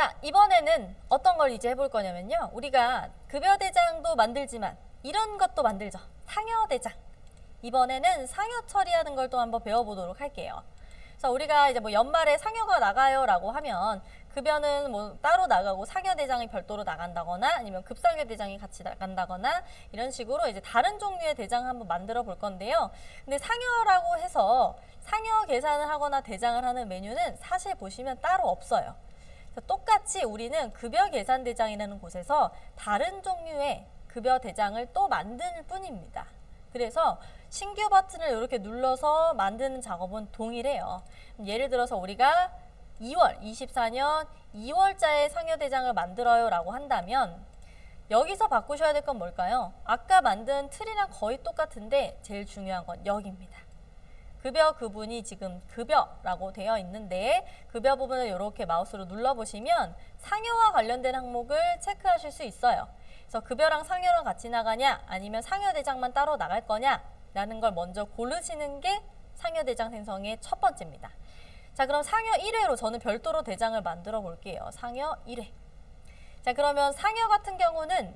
자, 이번에는 어떤 걸 이제 해볼 거냐면요. 우리가 급여대장도 만들지만 이런 것도 만들죠. 상여대장. 이번에는 상여 처리하는 걸 또 한번 배워보도록 할게요. 그래서 우리가 이제 뭐 연말에 상여가 나가요 라고 하면 급여는 뭐 따로 나가고 상여대장이 별도로 나간다거나 아니면 급상여대장이 같이 나간다거나 이런 식으로 이제 다른 종류의 대장을 한번 만들어 볼 건데요. 근데 상여라고 해서 상여 계산을 하거나 대장을 하는 메뉴는 사실 보시면 따로 없어요. 똑같이 우리는 급여 계산 대장이라는 곳에서 다른 종류의 급여 대장을 또 만드는 뿐입니다. 그래서 신규 버튼을 이렇게 눌러서 만드는 작업은 동일해요. 예를 들어서 우리가 24년 2월자에 상여대장을 만들어요 라고 한다면 여기서 바꾸셔야 될 건 뭘까요? 아까 만든 틀이랑 거의 똑같은데 제일 중요한 건 여기입니다. 급여 구분이 지금 급여라고 되어 있는데 급여 부분을 이렇게 마우스로 눌러보시면 상여와 관련된 항목을 체크하실 수 있어요. 그래서 급여랑 상여랑 같이 나가냐 아니면 상여대장만 따로 나갈 거냐 라는 걸 먼저 고르시는 게 상여대장 생성의 첫 번째입니다. 자, 그럼 상여 1회로 저는 별도로 대장을 만들어 볼게요. 상여 1회. 자, 그러면 상여 같은 경우는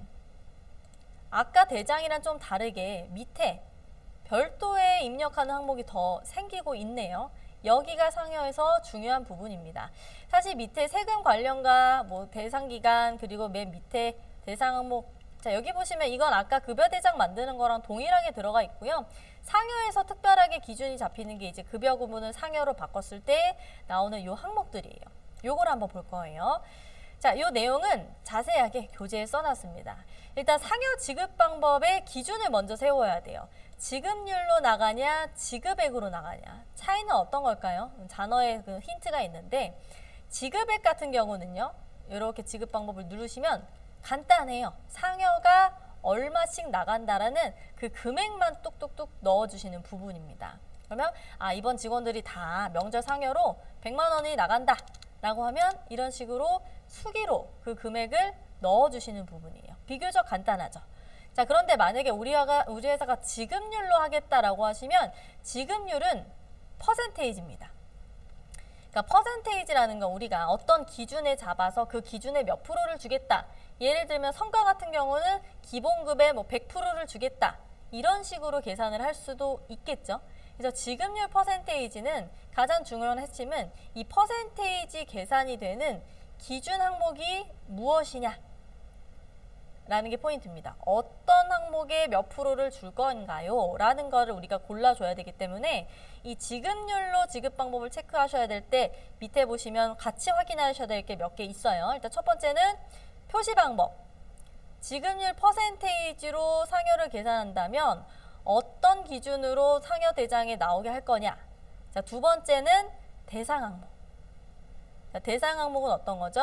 아까 대장이랑 좀 다르게 밑에 별도에 입력하는 항목이 더 생기고 있네요. 여기가 상여에서 중요한 부분입니다. 사실 밑에 세금 관련과 뭐 대상기간 그리고 맨 밑에 대상 항목, 자 여기 보시면 이건 아까 급여 대장 만드는 거랑 동일하게 들어가 있고요. 상여에서 특별하게 기준이 잡히는 게 이제 급여 구분을 상여로 바꿨을 때 나오는 요 항목들이에요. 요걸 한번 볼 거예요. 자, 요 내용은 자세하게 교재에 써놨습니다. 일단 상여 지급 방법의 기준을 먼저 세워야 돼요. 지급률로 나가냐, 지급액으로 나가냐. 차이는 어떤 걸까요? 단어에 그 힌트가 있는데 지급액 같은 경우는요. 이렇게 지급 방법을 누르시면 간단해요. 상여가 얼마씩 나간다라는 그 금액만 뚝뚝뚝 넣어주시는 부분입니다. 그러면 이번 직원들이 다 명절 상여로 100만 원이 나간다 라고 하면 이런 식으로 수기로 그 금액을 넣어주시는 부분이에요. 비교적 간단하죠. 자, 그런데 만약에 우리 회사가 지급률로 하겠다라고 하시면 지급률은 퍼센테이지입니다. 그러니까 퍼센테이지라는 건 우리가 어떤 기준에 잡아서 그 기준에 몇 프로를 주겠다. 예를 들면 성과 같은 경우는 기본급의 뭐 100%를 주겠다. 이런 식으로 계산을 할 수도 있겠죠. 그래서 지급률 퍼센테이지는 가장 중요한 핵심은 이 퍼센테이지 계산이 되는 기준 항목이 무엇이냐 라는 게 포인트입니다. 어떤 항목에 몇 프로를 줄 건가요? 라는 거를 우리가 골라줘야 되기 때문에 이 지급률로 지급 방법을 체크하셔야 될 때 밑에 보시면 같이 확인하셔야 될 게 몇 개 있어요. 일단 첫 번째는 표시 방법. 지급률 퍼센테이지로 상여를 계산한다면 어떤 기준으로 상여 대장에 나오게 할 거냐. 자, 두 번째는 대상 항목. 자, 대상 항목은 어떤 거죠?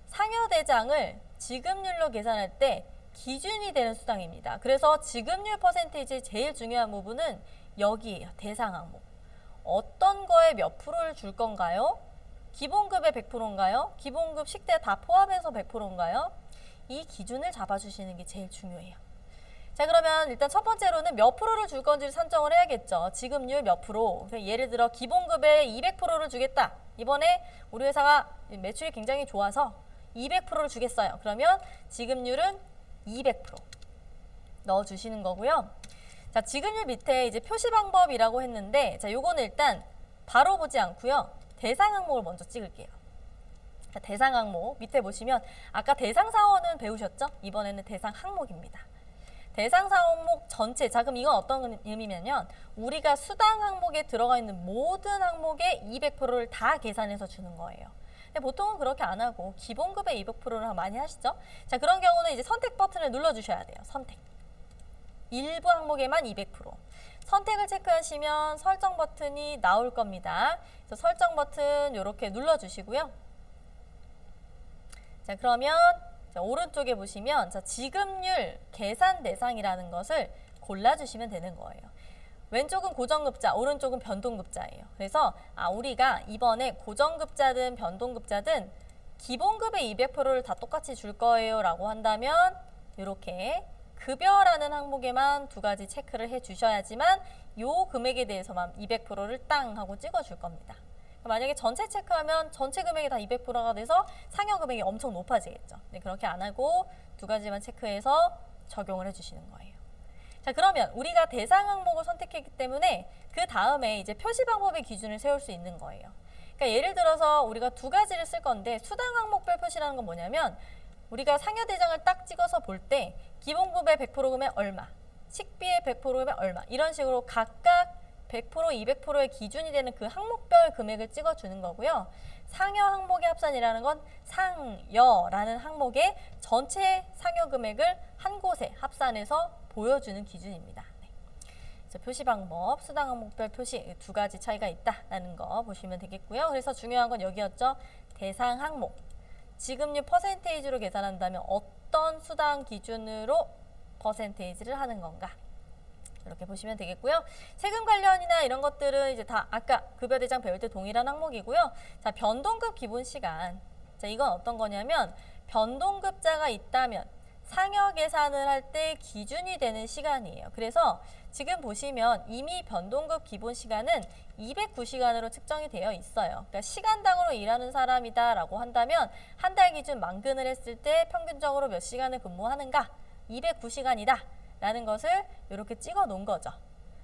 상여 대장을 지급률로 계산할 때 기준이 되는 수당입니다. 그래서 지급률 퍼센테이지의 제일 중요한 부분은 여기에요. 대상 항목. 어떤 거에 몇 프로를 줄 건가요? 기본급의 100%인가요? 기본급 식대 다 포함해서 100%인가요? 이 기준을 잡아주시는 게 제일 중요해요. 자, 그러면 일단 첫 번째로는 몇 프로를 줄 건지를 산정을 해야겠죠. 지급률 몇 프로. 예를 들어 기본급의 200%를 주겠다. 이번에 우리 회사가 매출이 굉장히 좋아서 200%를 주겠어요. 그러면 지급률은 200% 넣어주시는 거고요. 자, 지급률 밑에 이제 표시 방법이라고 했는데, 자, 요거는 일단 바로 보지 않고요. 대상 항목을 먼저 찍을게요. 자, 대상 항목 밑에 보시면 아까 대상 사원은 배우셨죠? 이번에는 대상 항목입니다. 대상 항목 전체, 자 그럼 이건 어떤 의미냐면 우리가 수당 항목에 들어가 있는 모든 항목의 200%를 다 계산해서 주는 거예요. 근데 보통은 그렇게 안 하고 기본급의 200%를 많이 하시죠? 자, 그런 경우는 이제 선택 버튼을 눌러주셔야 돼요. 선택. 일부 항목에만 200%. 선택을 체크하시면 설정 버튼이 나올 겁니다. 그래서 설정 버튼 이렇게 눌러주시고요. 자, 그러면 자, 오른쪽에 보시면 자, 지급률 계산 대상이라는 것을 골라주시면 되는 거예요. 왼쪽은 고정급자, 오른쪽은 변동급자예요. 그래서 우리가 이번에 고정급자든 변동급자든 기본급의 200%를 다 똑같이 줄 거예요 라고 한다면 이렇게 급여라는 항목에만 두 가지 체크를 해 주셔야지만 요 금액에 대해서만 200%를 땅 하고 찍어 줄 겁니다. 만약에 전체 체크하면 전체 금액이 다 200%가 돼서 상여 금액이 엄청 높아지겠죠. 네, 그렇게 안 하고 두 가지만 체크해서 적용을 해주시는 거예요. 자, 그러면 우리가 대상 항목을 선택했기 때문에 그 다음에 이제 표시 방법의 기준을 세울 수 있는 거예요. 그러니까 예를 들어서 우리가 두 가지를 쓸 건데 수당 항목별 표시라는 건 뭐냐면 우리가 상여 대장을 딱 찍어서 볼 때 기본급의 100% 금액 얼마, 식비의 100% 금액 얼마 이런 식으로 각각 100%, 200%의 기준이 되는 그 항목별 금액을 찍어주는 거고요. 상여 항목의 합산이라는 건 상여라는 항목의 전체 상여 금액을 한 곳에 합산해서 보여주는 기준입니다. 네. 그래서 표시 방법, 수당 항목별 표시 두 가지 차이가 있다라는 거 보시면 되겠고요. 그래서 중요한 건 여기였죠. 대상 항목. 지급률 퍼센테이지로 계산한다면 어떤 수당 기준으로 퍼센테이지를 하는 건가? 이렇게 보시면 되겠고요. 세금 관련이나 이런 것들은 이제 다 아까 급여대장 배울 때 동일한 항목이고요. 자, 변동급 기본 시간. 자, 이건 어떤 거냐면 변동급자가 있다면 상여 계산을 할 때 기준이 되는 시간이에요. 그래서 지금 보시면 이미 변동급 기본 시간은 209시간으로 측정이 되어 있어요. 그러니까 시간당으로 일하는 사람이다라고 한다면 한 달 기준 만근을 했을 때 평균적으로 몇 시간을 근무하는가? 209시간이다. 라는 것을 이렇게 찍어 놓은 거죠.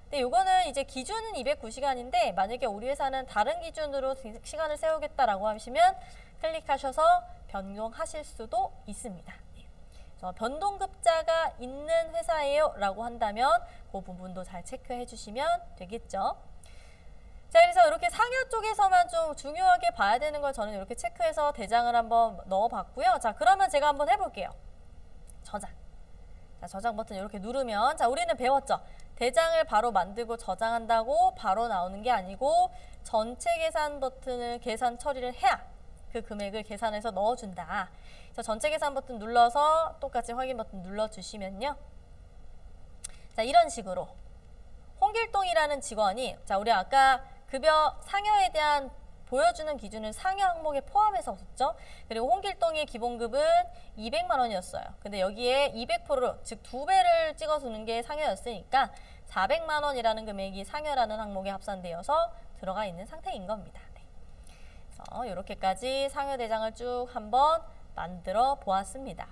근데 요거는 이제 기준은 209시간인데 만약에 우리 회사는 다른 기준으로 시간을 세우겠다라고 하시면 클릭하셔서 변경하실 수도 있습니다. 그래서 변동급자가 있는 회사예요 라고 한다면 그 부분도 잘 체크해 주시면 되겠죠. 자, 그래서 이렇게 상여 쪽에서만 좀 중요하게 봐야 되는 걸 저는 이렇게 체크해서 대장을 한번 넣어 봤고요. 자, 그러면 제가 한번 해볼게요. 저장. 자, 저장 버튼 이렇게 누르면 자, 우리는 배웠죠. 대장을 바로 만들고 저장한다고 바로 나오는 게 아니고 전체 계산 버튼을 계산 처리를 해야 그 금액을 계산해서 넣어준다. 그래서 전체 계산 버튼 눌러서 똑같이 확인 버튼 눌러주시면요. 자, 이런 식으로 홍길동이라는 직원이 자, 우리 아까 급여 상여에 대한 보여주는 기준은 상여 항목에 포함해서 썼죠. 그리고 홍길동의 기본급은 200만 원이었어요. 근데 여기에 200%, 즉 2배를 찍어주는 게 상여였으니까 400만 원이라는 금액이 상여라는 항목에 합산되어서 들어가 있는 상태인 겁니다. 네. 그래서 이렇게까지 상여 대장을 쭉 한번 만들어 보았습니다.